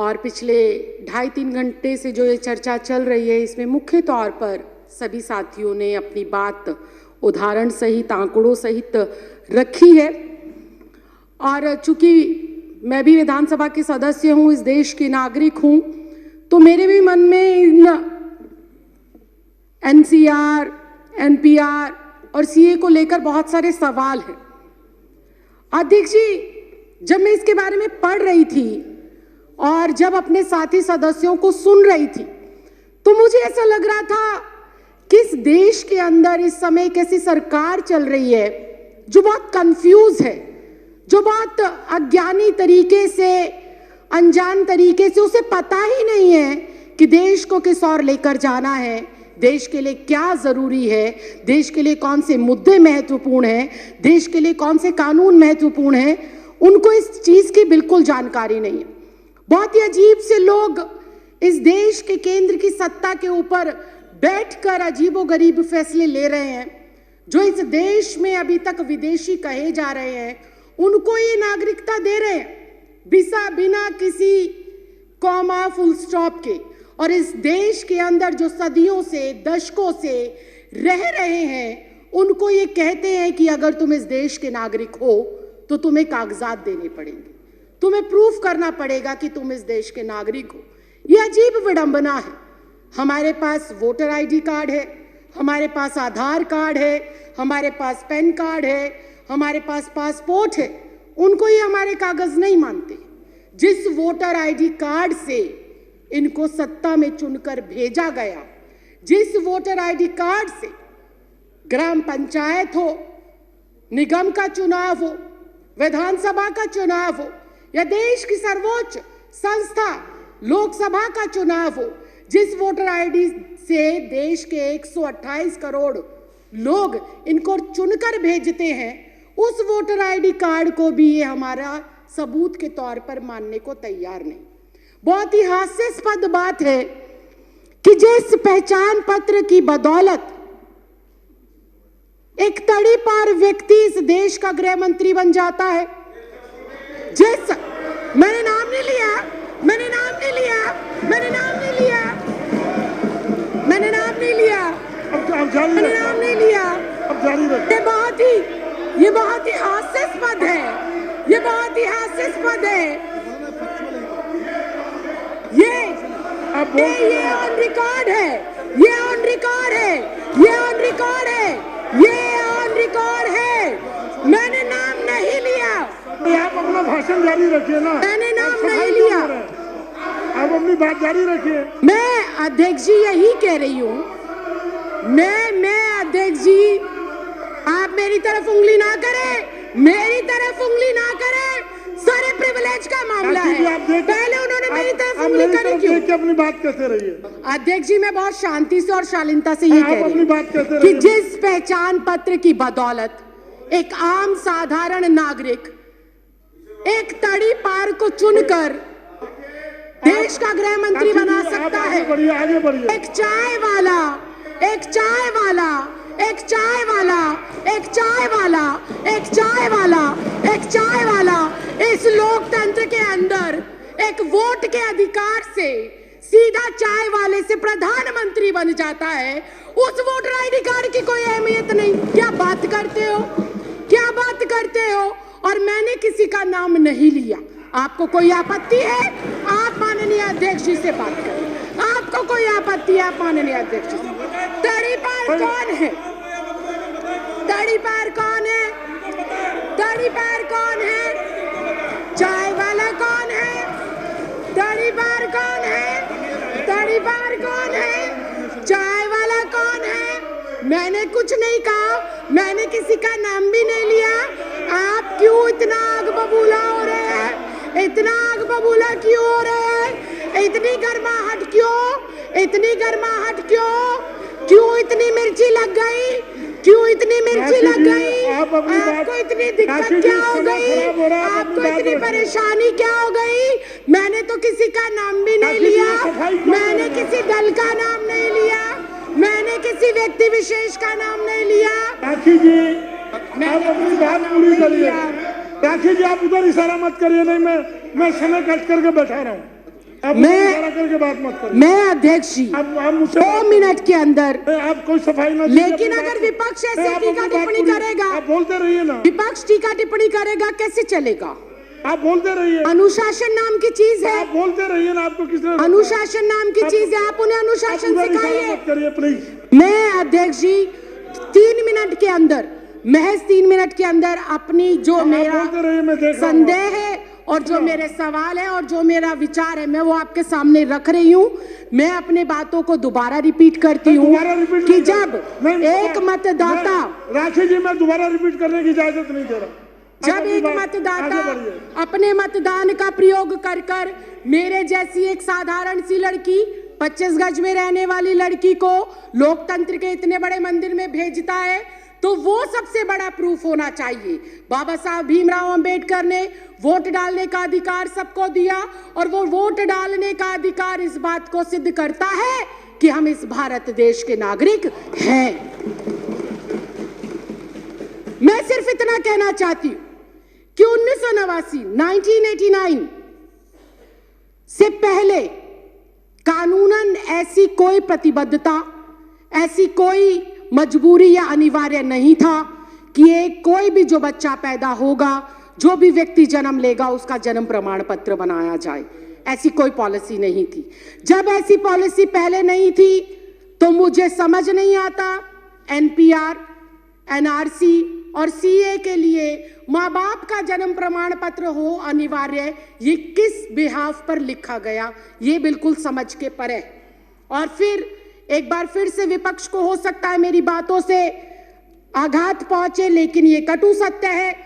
और पिछले 2.5-3 घंटे से जो ये चर्चा चल रही है, इसमें मुख्य तौर पर सभी साथियों ने अपनी बात उदाहरण सहित, आंकड़ों सहित रखी है। और चूंकि मैं भी विधानसभा के सदस्य हूं, इस देश की नागरिक हूं, तो मेरे भी मन में इन एनसीआर, एनपीआर और सीए को लेकर बहुत सारे सवाल हैं। अध्यक्ष जी, जब मैं इसके बारे में पढ़ रही थी और जब अपने साथी सदस्यों को सुन रही थी, तो मुझे ऐसा लग रहा था कि इस देश के अंदर इस समय एक ऐसी सरकार चल रही है जो बहुत कंफ्यूज है, जो बहुत अज्ञानी तरीके से, अनजान तरीके से, उसे पता ही नहीं है कि देश को किस ओर लेकर जाना है, देश के लिए क्या जरूरी है, देश के लिए कौन से मुद्दे महत्वपूर्ण हैं, देश के लिए कौन से कानून महत्वपूर्ण हैं। उनको इस चीज की बिल्कुल जानकारी नहीं है। बहुत ही अजीब से लोग इस देश के केंद्र की सत्ता के ऊपर बैठकर अजीबोगरीब फैसले ले रहे हैं। जो इस देश में अभी तक विदेशी कहे जा रहे हैं, उनको ये नागरिकता दे रहे हैं बिना किसी कॉमा, फुल स्टॉप के। और इस देश के अंदर जो सदियों से, दशकों से रह रहे हैं, उनको ये कहते हैं कि अगर तुम इस देश के नागरिक हो तो तुम्हें कागजात देने पड़ेंगे, तुम्हें प्रूफ करना पड़ेगा कि तुम इस देश के नागरिक हो। ये अजीब विडंबना है। हमारे पास वोटर आईडी कार्ड है, हमारे पास आधार कार्ड है, हमारे पास पैन कार्ड है, हमारे पास पासपोर्ट है, उनको ये हमारे कागज नहीं मानते। जिस वोटर आईडी कार्ड से इनको सत्ता में चुनकर भेजा गया, जिस वोटर आईडी कार्ड से ग्राम पंचायत हो, निगम का चुनाव हो, विधानसभा का चुनाव हो, या देश की सर्वोच्च संस्था लोकसभा का चुनाव हो, जिस वोटर आईडी से देश के 128 करोड़ लोग इनको चुनकर भेजते हैं, उस वोटर आईडी कार्ड को भी ये हमारा सबूत के तौर पर मानने को तैयार नहीं। बहुत ही हास्यास्पद बात है कि जिस पहचान पत्र की बदौलत एक तड़ीपार व्यक्ति इस देश का गृह मंत्री बन जाता है, मैंने नाम नहीं लिया, मैंने नाम नहीं लिया, मैंने नाम नहीं लिया, मैंने नाम नहीं लिया, मैंने नाम नहीं लिया। अब जारी रखें। ये बहुत ही हास्यास्पद है, ये बहुत ही हास्यास्पद है। ये ऑन रिकॉर्ड है, ये ऑन रिकॉर्ड है, ये ऑन रिकॉर्ड है, ये ऑन रिकॉर्ड है। मैंने नाम नहीं लिया। आप अपना भाषण जारी रखिए ना। मैंने नाम नहीं लिया। आप अपनी बात जारी रखिए। मैं अध्यक्ष जी यही कह रही हूँ, मैं अध्यक्ष जी, आप मेरी तरफ उंगली ना करें, मेरी तरफ उंगली ना करें। सारे प्रिविलेज का मामला है। पहले उन्होंने मेरी तरफ उंगली करी क्यों? अपनी बात कहते रहिए। अध्यक्ष जी, मैं बहुत शांति से और शालीनता से ये कह रही हूँ कि जिस पहचान पत्र की बदौलत एक आम साधारण नागरिक एक तड़ी पार को चुनकर देश का गृह मंत्री बना सकता है। आगे बढ़िए। एक चाय वाला, एक चाय वाला, एक चाय वाला, एक चाय वाला, एक चाय वाला, एक चाय वाला इस लोकतंत्र के अंदर एक वोट के अधिकार से सीधा चाय वाले से प्रधानमंत्री बन जाता है। उस वोटर आईडी कार्ड की कोई अहमियत नहीं। क्या बात करते हो, क्या बात करते हो? और मैंने किसी का नाम नहीं लिया। आपको कोई आपत्ति है, आप माननीय अध्यक्ष जी से बात करें। आपको कोई आपत्ति है, आप माननीय अध्यक्ष जी से। तड़ीपार कौन है? तड़ीपार कौन है? तड़ीपार कौन है? चाय वाला कौन है? तड़ीपार कौन है? तड़ीपार कौन है? चाय वाला कौन है? मैंने कुछ नहीं कहा, मैंने किसी का नाम भी नहीं लिया। आप क्यों इतना आग बबूला हो रहे हैं? इतना आग बबूला क्यों हो रहे हैं? इतनी गर्माहट क्यों? इतनी गर्माहट क्यों? क्यों इतनी मिर्ची लग गई? क्यों इतनी मिर्ची लग गई? आपको इतनी दिक्कत क्या हो गई? आपको इतनी परेशानी क्या हो गई? मैंने तो किसी का नाम भी नहीं लिया, मैंने किसी दल का नाम नहीं लिया, मैंने किसी व्यक्ति विशेष का नाम नहीं लिया। राखी जी, आप अपनी बात पूरी करिए। राखी जी, आप उधर इशारा मत करिए। नहीं, मैं समय कट करके बैठा रहा हूँ। आप मैं- इशारा करके बात मत करिए। मैं अध्यक्ष जी आप मुझसे 2 मिनट के अंदर, आप कोई सफाई ना दीजिए लेकिन अपनी अगर बात- विपक्ष ऐसे नहीं, आप टीका अपनी बात टिप्पणी पूरी- करेगा, आप बोलते रहिए ना, विपक्ष टीका टिप्पणी करेगा, कैसे चलेगा? आप बोलते रहिए, अनुशासन नाम की चीज है, आप बोलते रहिए ना, आपको किसने अनुशासन नाम की चीज है, आप उन्हें अनुशासन आप इशारा सिखाइए। मत करिए प्लीज। मैं अध्यक्ष जी 3 मिनट के अंदर, महज 3 मिनट के अंदर अपनी जो आप मेरा बोलते रहिए, मैं देख रहा हूँ। संदेह है और जो मेरे सवाल है और जो मेरा विचार है, मैं वो आपके सामने रख रही हूँ। मैं अपने बातों को दोबारा रिपीट करती हूँ दोबारा रिपीट कि नहीं जब नहीं, एक मतदाता, राखी जी, मैं दोबारा रिपीट करने की इजाजत नहीं दे रहा। जब आप अपनी एक बात- मतदाता आगे बढ़िए। अपने मतदान का प्रयोग कर कर मेरे जैसी एक साधारण सी लड़की, 25 गज में रहने वाली लड़की को लोकतंत्र के इतने बड़े मंदिर में भेजता है, तो वो सबसे बड़ा प्रूफ होना चाहिए। बाबा साहब भीमराव अंबेडकर ने वोट डालने का अधिकार सबको दिया, और वो वोट डालने का अधिकार इस बात को सिद्ध करता है कि हम इस भारत देश के नागरिक हैं। मैं सिर्फ इतना कहना चाहती हूं कि 1989 से पहले कानूनन ऐसी कोई प्रतिबद्धता, ऐसी कोई मजबूरी या अनिवार्य नहीं था कि एक कोई भी जो बच्चा पैदा होगा, जो भी व्यक्ति जन्म लेगा, उसका जन्म प्रमाण पत्र बनाया जाए। ऐसी कोई पॉलिसी नहीं थी। जब ऐसी पॉलिसी पहले नहीं थी तो मुझे समझ नहीं आता एनपीआर, एनआरसी और सीए के लिए माँ बाप का जन्म प्रमाण पत्र हो अनिवार्य, ये किस बिहाफ पर लिखा गया, ये बिल्कुल समझ के परे। और फिर एक बार फिर से विपक्ष को हो सकता है मेरी बातों से आघात पहुंचे, लेकिन ये कटु सत्य है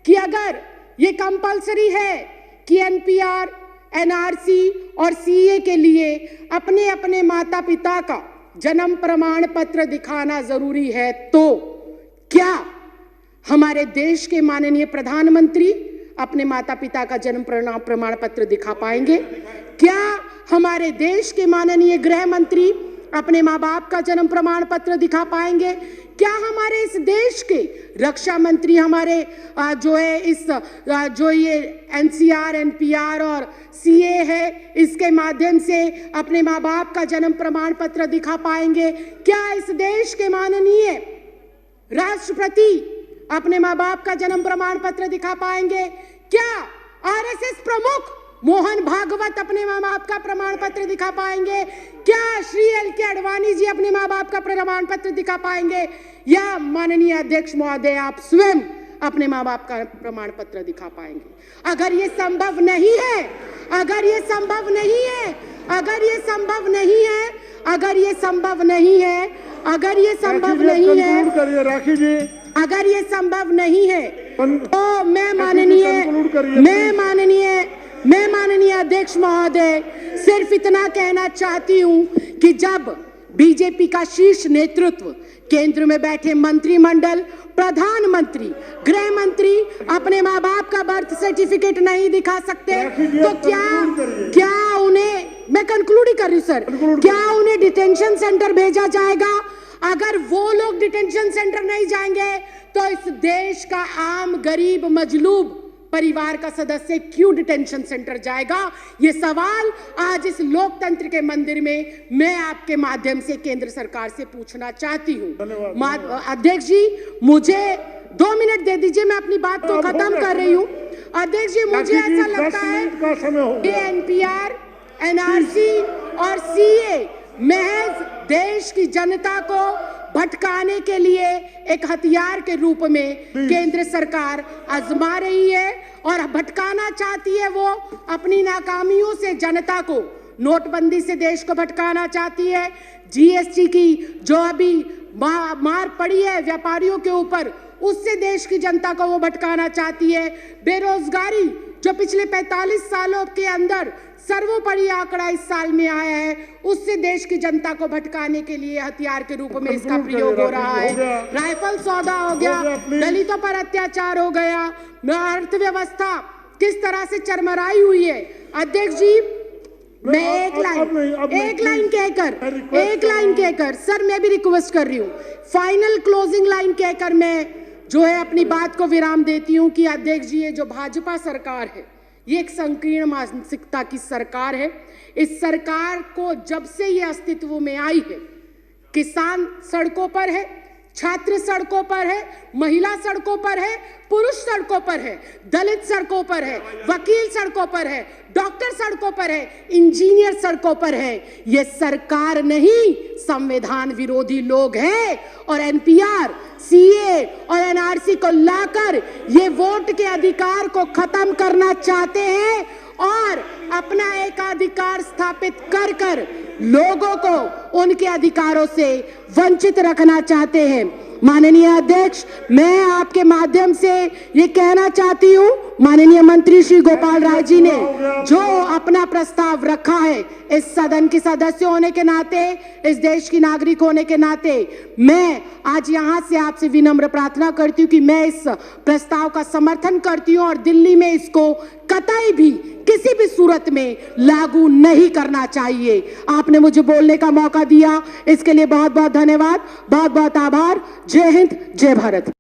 कि अगर ये कंपलसरी है कि एनपीआर, एनआरसी और सीए के लिए अपने अपने माता पिता का जन्म प्रमाण पत्र दिखाना जरूरी है, तो क्या हमारे देश के माननीय प्रधानमंत्री अपने माता पिता का जन्म प्रमाण पत्र दिखा पाएंगे? क्या हमारे देश के माननीय गृह मंत्री अपने माँ बाप का जन्म प्रमाण पत्र दिखा पाएंगे? क्या हमारे इस देश के रक्षा मंत्री, हमारे जो है इस जो ये एनसीआर, एनपीआर और सीए है, इसके माध्यम से अपने माँ बाप का जन्म प्रमाण पत्र दिखा पाएंगे? क्या इस देश के माननीय राष्ट्रपति अपने माँ बाप का जन्म प्रमाण पत्र दिखा पाएंगे? क्या आरएसएस प्रमुख मोहन भागवत अपने माँ बाप का प्रमाण पत्र दिखा पाएंगे? क्या श्री एल.के. आडवाणी जी अपने माँ बाप का प्रमाण पत्र दिखा पाएंगे? या माननीय अध्यक्ष महोदय आप स्वयं अपने माँ बाप का प्रमाण पत्र दिखा पाएंगे? अगर ये संभव नहीं है, अगर ये संभव नहीं है, अगर ये संभव नहीं है, अगर ये संभव नहीं है, अगर ये संभव नहीं है, करिए राखी जी, अगर ये संभव नहीं है, तो मैं माननीय अध्यक्ष महोदय सिर्फ इतना कहना चाहती हूं कि जब बीजेपी का शीर्ष नेतृत्व, केंद्र में बैठे मंत्रिमंडल, प्रधानमंत्री, गृह मंत्री अपने माँ बाप का बर्थ सर्टिफिकेट नहीं दिखा सकते, तो क्या उन्हें, मैं कंक्लूड ही कर रही हूं सर, क्या उन्हें डिटेंशन सेंटर भेजा जाएगा? अगर वो लोग डिटेंशन सेंटर नहीं जाएंगे तो इस देश का आम गरीब मजलूब परिवार का सदस्य क्यों डिटेंशन सेंटर जाएगा? ये सवाल आज इस लोकतंत्र के मंदिर में मैं आपके माध्यम से केंद्र सरकार से पूछना चाहती हूँ। अध्यक्ष जी मुझे 2 मिनट दे दीजिए, मैं अपनी बात को खत्म कर रही हूँ। अध्यक्ष जी मुझे ऐसा लगता है कि एनपीआर, एनआरसी और सीए महज देश की जनता को भटकाने के लिए एक हथियार के रूप में केंद्र सरकार आजमा रही है और भटकाना चाहती है वो अपनी नाकामियों से जनता को। नोटबंदी से देश को भटकाना चाहती है, जीएसटी की जो अभी मार पड़ी है व्यापारियों के ऊपर, उससे देश की जनता को वो भटकाना चाहती है। बेरोजगारी जो पिछले 45 सालों के अंदर सर्वोपरि आंकड़ा इस साल में आया है, उससे देश की जनता को भटकाने के लिए हथियार के रूप में इसका प्रयोग हो रहा है। राइफल सौदा हो गया, दलितों पर अत्याचार हो गया, अर्थव्यवस्था किस तरह से चरमराई हुई है। अध्यक्ष जी मैं एक लाइन कहकर सर मैं भी रिक्वेस्ट कर रही हूँ, फाइनल क्लोजिंग लाइन कहकर मैं जो है अपनी बात को विराम देती हूँ कि अध्यक्ष जी ये जो भाजपा सरकार है, ये एक संकीर्ण मानसिकता की सरकार है। इस सरकार को जब से ये अस्तित्व में आई है, किसान सड़कों पर है, छात्र सड़कों पर है, महिला सड़कों पर है, पुरुष सड़कों पर है, दलित सड़कों पर है, वकील सड़कों पर है, डॉक्टर सड़कों पर है, इंजीनियर सड़कों पर है। ये सरकार नहीं, संविधान विरोधी लोग हैं और एनपीआर, सीए और एनआरसी को लाकर ये वोट के अधिकार को खत्म करना चाहते हैं और अपना एकाधिकार स्थापित कर कर लोगों को उनके अधिकारों से वंचित रखना चाहते हैं। माननीय अध्यक्ष, मैं आपके माध्यम से ये कहना चाहती हूँ, माननीय मंत्री श्री गोपाल राय जी ने जो अपना प्रस्ताव रखा है, इस सदन के सदस्य होने के नाते, इस देश की नागरिक होने के नाते, मैं आज यहाँ से आपसे विनम्र प्रार्थना करती हूँ कि मैं इस प्रस्ताव का समर्थन करती हूँ और दिल्ली में इसको कतई भी किसी भी सूरत में लागू नहीं करना चाहिए। आपने मुझे बोलने का मौका दिया, इसके लिए बहुत बहुत धन्यवाद, बहुत बहुत आभार। जय हिंद, जय भारत।